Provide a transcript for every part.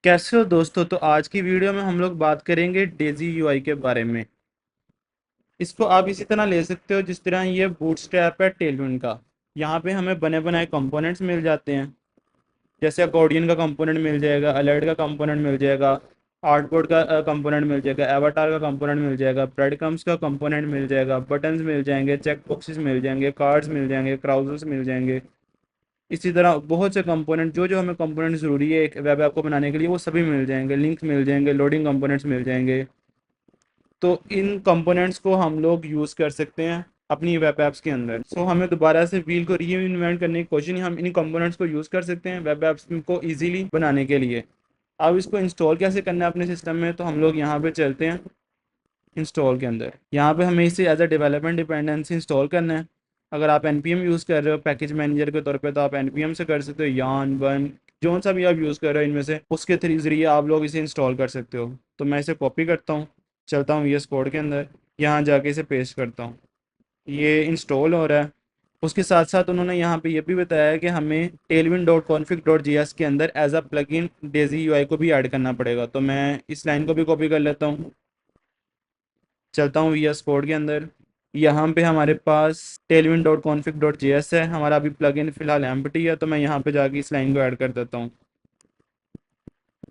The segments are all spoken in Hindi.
कैसे हो दोस्तों। तो आज की वीडियो में हम लोग बात करेंगे डेजी यूआई के बारे में। इसको आप इसी तरह ले सकते हो जिस तरह ये बूटस्ट्रैप है टेलविंड का। यहाँ पे हमें बने बनाए कंपोनेंट्स मिल जाते हैं। जैसे अकॉर्डियन का कंपोनेंट मिल जाएगा, अलर्ट का कंपोनेंट मिल जाएगा, आर्टबोर्ड का कंपोनेंट मिल जाएगा, एवाटार का कंपोनेंट मिल जाएगा, ब्रेड क्रम्स का कंपोनेंट मिल जाएगा, बटन्स मिल जाएंगे, चेक बॉक्सेस मिल जाएंगे, कार्ड्स मिल जाएंगे, क्राउजर्स मिल जाएंगे। इसी तरह बहुत से कंपोनेंट जो जो हमें कंपोनेंट ज़रूरी है एक वेब ऐप को बनाने के लिए वो सभी मिल जाएंगे। लिंक्स मिल जाएंगे, लोडिंग कंपोनेंट्स मिल जाएंगे। तो इन कंपोनेंट्स को हम लोग यूज़ कर सकते हैं अपनी वेब ऐप्स के अंदर। हमें दोबारा से व्हील को री इन्वेंट करने की कोशिश नहीं, हम इन कंपोनेंट्स को यूज़ कर सकते हैं वेब ऐप्स को ईजिली बनाने के लिए। अब इसको इंस्टॉल कैसे करना है अपने सिस्टम में, तो हम लोग यहाँ पे चलते हैं इंस्टॉल के अंदर। यहाँ पे हमें इसे as a development dependency install करना है। अगर आप npm यूज़ कर रहे हो पैकेज मैनेजर के तौर पे तो आप npm से कर सकते हो, यान वन जो सा भी आप यूज़ कर रहे हो इनमें से उसके थ्री ज़रिए आप लोग इसे इंस्टॉल कर सकते हो। तो मैं इसे कॉपी करता हूँ, चलता हूँ VS कोड के अंदर, यहाँ जाके इसे पेस्ट करता हूँ। ये इंस्टॉल हो रहा है। उसके साथ साथ उन्होंने यहाँ पे ये भी बताया है कि हमें tailwind dot config dot J S के अंदर as a plugin Daisy UI को भी ऐड करना पड़ेगा। तो मैं इस लाइन को भी कॉपी कर लेता हूँ, चलता हूँ VS कोड के अंदर। यहाँ पे हमारे पास tailwind dot config dot J S है, हमारा अभी प्लगइन फिलहाल एम्प्टी है। तो मैं यहाँ पे जाके इस लाइन को ऐड कर देता हूँ।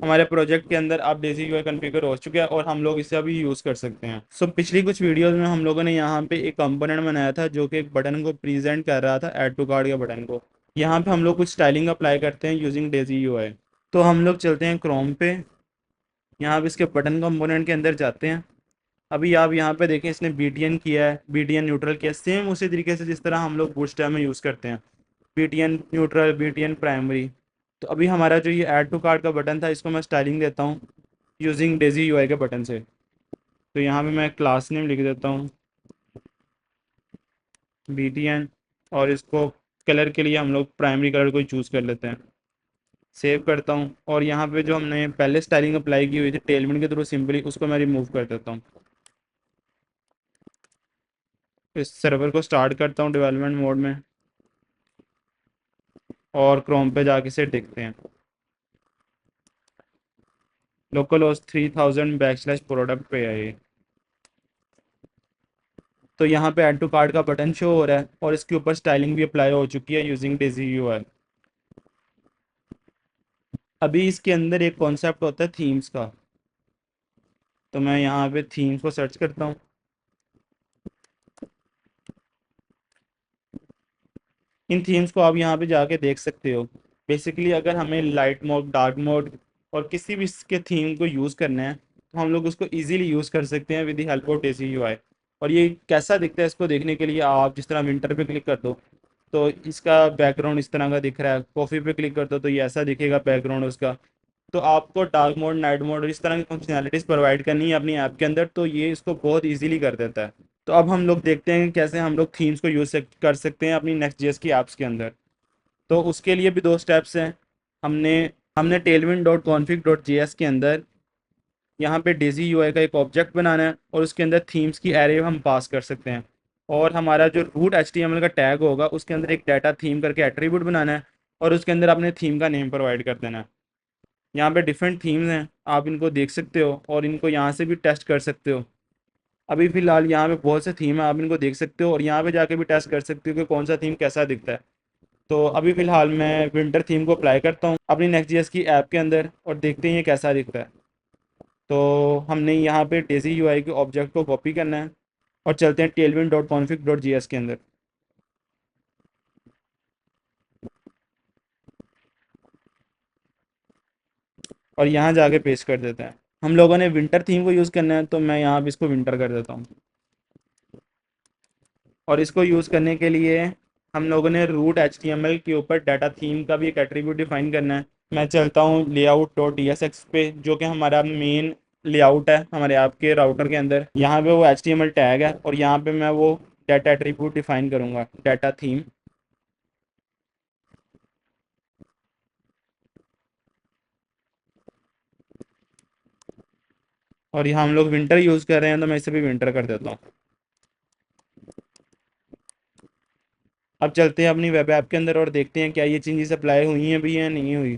हमारे प्रोजेक्ट के अंदर आप डेजी यूआई कॉन्फ़िगर हो चुका है और हम लोग इसे अभी यूज़ कर सकते हैं। पिछली कुछ वीडियोस में हम लोगों ने यहाँ पे एक कंपोनेंट बनाया था जो कि एक बटन को प्रेजेंट कर रहा था, ऐड टू कार्ड के बटन को। यहाँ पे हम लोग कुछ स्टाइलिंग अप्लाई करते हैं यूजिंग डेजी यूआई। तो हम लोग चलते हैं क्रोम पे, यहाँ पे इसके बटन कंपोनेंट के अंदर जाते हैं। अभी आप यहाँ पे देखें इसने बीटीएन किया है, बीटीएन न्यूट्रल किया है, सेम उसी तरीके से जिस तरह हम लोग बूटस्ट्रैप में यूज़ करते हैं, बीटीएन न्यूट्रल, बीटीएन प्राइमरी। तो अभी हमारा जो ये ऐड टू कार्ट का बटन था इसको मैं स्टाइलिंग देता हूँ यूजिंग डेजी यूआई के बटन से। तो यहाँ पे मैं क्लास नेम लिख देता हूँ बीटीएन, और इसको कलर के लिए हम लोग प्राइमरी कलर को चूज़ कर लेते हैं। सेव करता हूँ और यहाँ पे जो हमने पहले स्टाइलिंग अप्लाई की हुई थी टेलविंड के थ्रू सिंपली उसको मैं रिमूव कर देता हूँ। इस सर्वर को स्टार्ट करता हूँ डेवलपमेंट मोड में और क्रोम पे जाके इसे देखते हैं। लोकल होस्ट 3000 बैकस्लैश प्रोडक्ट पे है ये। तो यहाँ पे ऐड टू कार्ट का बटन शो हो रहा है और इसके ऊपर स्टाइलिंग भी अप्लाई हो चुकी है यूजिंग डेजी यूआई। अभी इसके अंदर एक कॉन्सेप्ट होता है थीम्स का। तो मैं यहाँ पे थीम्स को सर्च करता हूँ। इन थीम्स को आप यहाँ पे जाके देख सकते हो। बेसिकली अगर हमें लाइट मोड, डार्क मोड और किसी भी इसके थीम को यूज़ करना है तो हम लोग उसको इजीली यूज़ कर सकते हैं with the help of Daisy UI. और ये कैसा दिखता है इसको देखने के लिए आप जिस तरह विंटर पे क्लिक कर दो तो इसका बैकग्राउंड इस तरह का दिख रहा है, कॉफ़ी पे क्लिक कर दो तो ये ऐसा दिखेगा बैकग्राउंड उसका। तो आपको डार्क मोड, नाइट मोड और इस तरह की फंक्शनैलिटीज़ प्रोवाइड करनी है अपनी ऐप के अंदर, तो ये इसको बहुत इजीली कर देता है। तो अब हम लोग देखते हैं कि कैसे हम लोग थीम्स को यूज़ कर सकते हैं अपनी नेक्स्ट जेएस की ऐप्स के अंदर। तो उसके लिए भी दो स्टेप्स हैं। हमने हमने Tailwind dot config dot J S के अंदर यहाँ पे डेजी यूआई का एक ऑब्जेक्ट बनाना है और उसके अंदर थीम्स की एरे हम पास कर सकते हैं। और हमारा जो रूट एचटीएमएल का टैग होगा उसके अंदर एक डाटा थीम करके एट्रीब्यूट बनाना है और उसके अंदर अपने थीम का नेम प्रोवाइड कर देना है। यहाँ पे डिफरेंट थीम्स हैं, आप इनको देख सकते हो और इनको यहाँ से भी टेस्ट कर सकते हो। अभी फ़िलहाल यहाँ पे बहुत से थीम है, आप इनको देख सकते हो और यहाँ पे जाके भी टेस्ट कर सकते हो कि कौन सा थीम कैसा दिखता है। तो अभी फ़िलहाल मैं विंटर थीम को अप्लाई करता हूँ अपनी नेक्स्ट जेएस की ऐप के अंदर और देखते हैं ये कैसा दिखता है। तो हमने यहाँ पे डेजी यूआई के ऑब्जेक्ट को कॉपी करना है और चलते हैं Tailwind dot config dot J S के अंदर और यहाँ जाके पेस्ट कर देते हैं। हम लोगों ने विंटर थीम को यूज़ करना है तो मैं यहाँ पे इसको विंटर कर देता हूँ। और इसको यूज़ करने के लिए हम लोगों ने रूट एचटीएमएल के ऊपर डाटा थीम का भी एक एट्रीब्यूट डिफाइन करना है। मैं चलता हूँ लेआउट डॉट dsx पे जो कि हमारा मेन लेआउट है हमारे ऐप के राउटर के अंदर। यहाँ पे वो एचटीएमएल टैग है और यहाँ पे मैं वो डाटा एट्रीब्यूट डिफाइन करूँगा, डाटा थीम। और यहाँ हम लोग विंटर यूज़ कर रहे हैं तो मैं इसे भी विंटर कर देता हूँ। अब चलते हैं अपनी वेब ऐप के अंदर और देखते हैं क्या ये चेंजेस अप्लाई हुई हैं भी या नहीं हुई।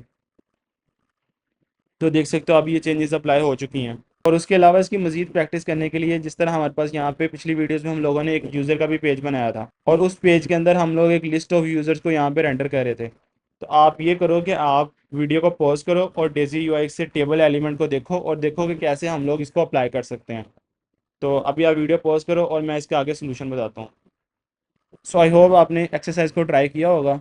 तो देख सकते हो अब ये चेंजेस अप्लाई हो चुकी हैं। और उसके अलावा इसकी मजीद प्रैक्टिस करने के लिए जिस तरह हमारे पास यहाँ पे पिछली वीडियोस में हम लोगों ने एक यूज़र का भी पेज बनाया था और उस पेज के अंदर हम लोग एक लिस्ट ऑफ यूज़र्स को यहाँ पे रेंडर कर रहे थे। तो आप ये करो कि आप वीडियो को पॉज करो और डेजी यूआई से टेबल एलिमेंट को देखो और देखो कि कैसे हम लोग इसको अप्लाई कर सकते हैं। तो अभी आप वीडियो पॉज करो और मैं इसके आगे सोल्यूशन बताता हूँ। सो आई होप आपने एक्सरसाइज को ट्राई किया होगा।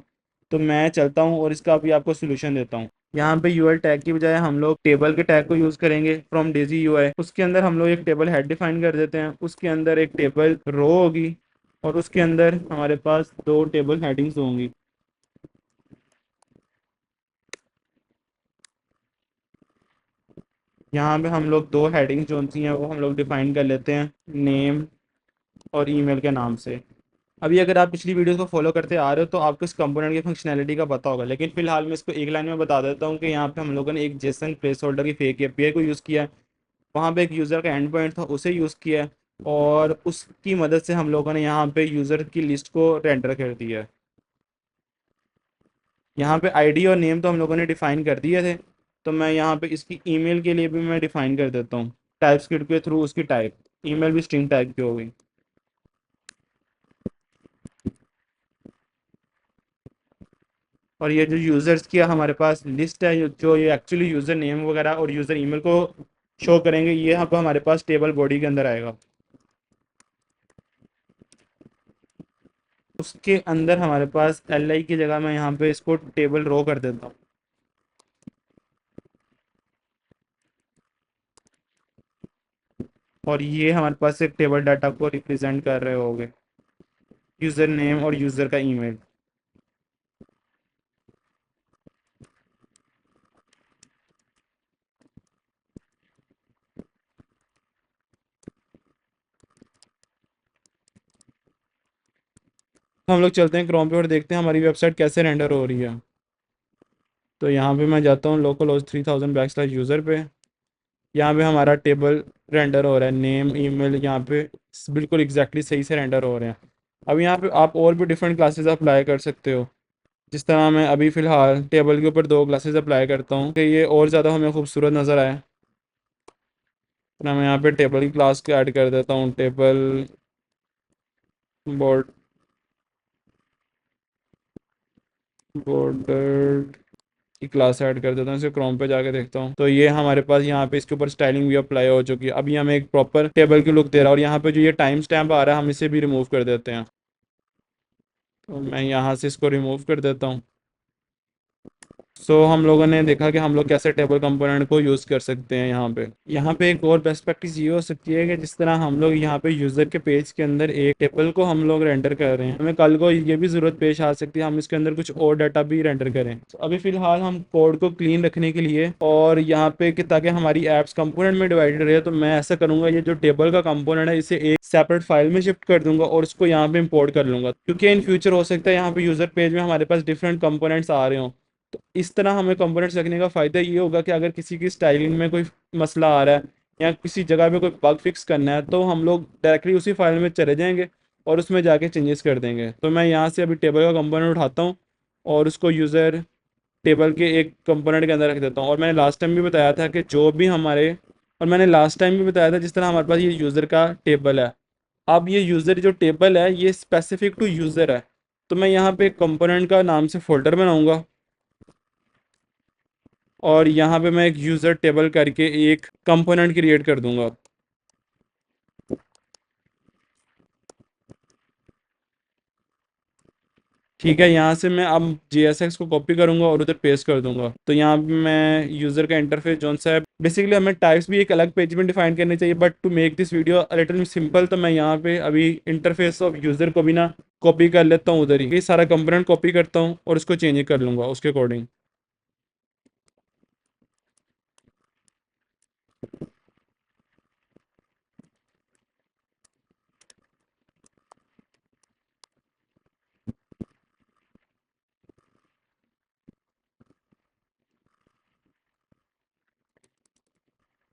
तो मैं चलता हूँ और इसका अभी आपको सोल्यूशन देता हूँ। यहाँ पे यूएल टैग की बजाय हम लोग टेबल के टैग को यूज़ करेंगे फ्रॉम डेजी यूआई। उसके अंदर हम लोग एक टेबल हेड डिफाइन कर देते हैं, उसके अंदर एक टेबल रो होगी और उसके अंदर हमारे पास दो टेबल हेडिंग्स होंगी। यहाँ पे हम लोग दो हेडिंग्स जो होती हैं वो हम लोग डिफाइन कर लेते हैं नेम और ईमेल के नाम से। अभी अगर आप पिछली वीडियो को फॉलो करते आ रहे हो तो आपको इस कंपोनेंट की फंक्शनैलिटी का पता होगा, लेकिन फिलहाल मैं इसको एक लाइन में बता देता हूँ कि यहाँ पे हम लोगों ने एक जेसन प्लेस होल्डर की फेक एपीआई को यूज़ किया है। वहाँ पे एक यूज़र का एंड पॉइंट था, उसे यूज़ किया है और उसकी मदद से हम लोगों ने यहाँ पे यूज़र की लिस्ट को रेंडर कर दिया है। यहाँ पे आईडी और नेम तो हम लोगों ने डिफ़ाइन कर दिए थे। तो मैं यहाँ पे इसकी ईमेल के लिए भी मैं डिफ़ाइन कर देता हूँ टाइप स्क्रिप्ट के थ्रू। उसकी टाइप ईमेल भी स्ट्रिंग टाइप की हो गई। और ये जो यूज़र्स की हमारे पास लिस्ट है जो ये एक्चुअली यूज़र नेम वगैरह और यूज़र ईमेल को शो करेंगे, ये यहाँ पे हमारे पास टेबल बॉडी के अंदर आएगा। उसके अंदर हमारे पास एल आई की जगह मैं यहाँ पे इसको टेबल रो कर देता हूँ। और ये हमारे पास एक टेबल डाटा को रिप्रेजेंट कर रहे होंगे, यूज़र नेम और यूज़र का ईमेल। हम लोग चलते हैं क्रोम पे और देखते हैं हमारी वेबसाइट कैसे रेंडर हो रही है। तो यहाँ पे मैं जाता हूँ लोकल होस्ट 3000 बैकस्लैश यूज़र पे। यहाँ पे हमारा टेबल रेंडर हो रहा है, नेम ईमेल यहाँ पे बिल्कुल एग्जैक्टली सही से रेंडर हो रहे हैं। अब यहाँ पे आप और भी डिफरेंट क्लासेस अप्लाई कर सकते हो। जिस तरह मैं अभी फ़िलहाल टेबल के ऊपर दो क्लासेस अप्लाई करता हूँ कि ये और ज़्यादा हमें खूबसूरत नज़र आए। तो मैं यहाँ पे टेबल की क्लास को ऐड कर देता हूँ, टेबल बोर्ड बॉर्डर की क्लास ऐड कर देता हूँ। इसे क्रोम पे जाके देखता हूँ तो ये हमारे पास यहाँ पे इसके ऊपर स्टाइलिंग भी अप्लाई हो चुकी है। अभी हमें एक प्रॉपर टेबल की लुक दे रहा है और यहाँ पे जो ये टाइम स्टैम्प आ रहा है हम इसे भी रिमूव कर देते हैं। तो मैं यहाँ से इसको रिमूव कर देता हूँ। हम लोगों ने देखा कि हम लोग कैसे टेबल कंपोनेंट को यूज़ कर सकते हैं। यहाँ पे एक और बेस्ट प्रैक्टिस ये हो सकती है कि जिस तरह हम लोग यहाँ पे यूज़र के पेज के अंदर एक टेबल को हम लोग रेंडर कर रहे हैं, हमें कल को ये भी ज़रूरत पेश आ सकती है हम इसके अंदर कुछ और डाटा भी रेंडर करें। अभी फ़िलहाल हम कोड को क्लीन रखने के लिए और यहाँ पे कि ताकि हमारी एप्स कंपोनेंट में डिवाइडेड रहे, तो मैं ऐसा करूँगा ये जो टेबल का कंपोनेंट है इसे एक सेपरेट फाइल में शिफ्ट कर दूंगा और इसको यहाँ पे इंपोर्ट कर लूँगा, क्योंकि इन फ्यूचर हो सकता है यहाँ पे यूज़र पेज में हमारे पास डिफरेंट कंपोनेंट्स आ रहे हों। तो इस तरह हमें कंपोनेंट्स रखने का फ़ायदा ये होगा कि अगर किसी की स्टाइलिंग में कोई मसला आ रहा है या किसी जगह पे कोई बग फिक्स करना है तो हम लोग डायरेक्टली उसी फाइल में चले जाएंगे और उसमें जाके चेंजेस कर देंगे। तो मैं यहाँ से अभी टेबल का कंपोनेंट उठाता हूँ और उसको यूज़र टेबल के एक कंपोनेंट के अंदर रख देता हूँ। और मैंने लास्ट टाइम भी बताया था कि जो भी हमारे और मैंने लास्ट टाइम भी बताया था जिस तरह हमारे पास ये यूज़र का टेबल है, अब ये यूज़र जो टेबल है ये स्पेसिफिक टू यूज़र है। तो मैं यहाँ पे कंपोनेंट का नाम से फोल्डर बनाऊंगा और यहाँ पे मैं एक यूज़र टेबल करके एक कंपोनेंट क्रिएट कर दूंगा। ठीक है, यहाँ से मैं अब JSX को कॉपी करूँगा और उधर पेस्ट कर दूंगा। तो यहाँ पे मैं यूज़र का इंटरफेस जौन सा है, बेसिकली हमें टाइप्स भी एक अलग पेज में डिफाइन करने चाहिए, but to make this video a little simple तो मैं यहाँ पे अभी इंटरफेस ऑफ यूज़र को भी ना कॉपी कर लेता हूँ उधर ही। ये सारा कंपोनेंट कॉपी करता हूँ और उसको चेंज कर लूँगा उसके अकॉर्डिंग।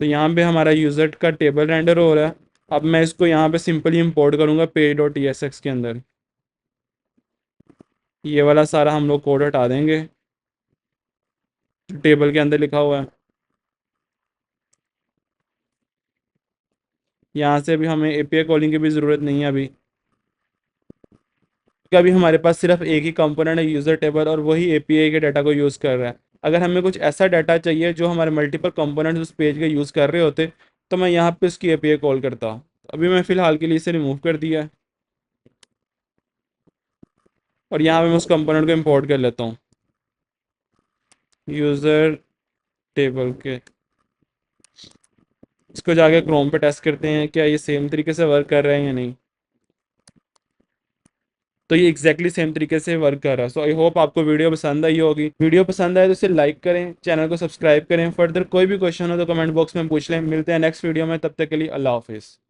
तो यहाँ पे हमारा यूज़र का टेबल रेंडर हो रहा है। अब मैं इसको यहाँ पे सिंपली इंपोर्ट करूँगा page.tsx के अंदर। ये वाला सारा हम लोग कोड हटा देंगे जो टेबल के अंदर लिखा हुआ है। यहाँ से अभी हमें एपीआई कॉलिंग की भी ज़रूरत नहीं है अभी, क्योंकि अभी हमारे पास सिर्फ एक ही कंपोनेंट है यूज़र टेबल, और वही एपीआई के डाटा को यूज़ कर रहा है। अगर हमें कुछ ऐसा डाटा चाहिए जो हमारे मल्टीपल कंपोनेंट्स उस पेज के यूज़ कर रहे होते, तो मैं यहाँ पे उसकी एपीआई कॉल करता। अभी मैं फ़िलहाल के लिए इसे रिमूव कर दिया है, और यहाँ पे मैं उस कंपोनेंट को इंपोर्ट कर लेता हूँ यूज़र टेबल के। इसको जाके क्रोम पे टेस्ट करते हैं क्या ये सेम तरीके से वर्क कर रहा है या नहीं। तो ये एग्जैक्टली सेम तरीके से वर्क कर रहा है। सो आई होप आपको वीडियो पसंद आई होगी। वीडियो पसंद आए तो इसे लाइक करें, चैनल को सब्सक्राइब करें। फर्दर कोई भी क्वेश्चन हो तो कमेंट बॉक्स में पूछ लें। मिलते हैं नेक्स्ट वीडियो में, तब तक के लिए अल्लाह हाफिज़।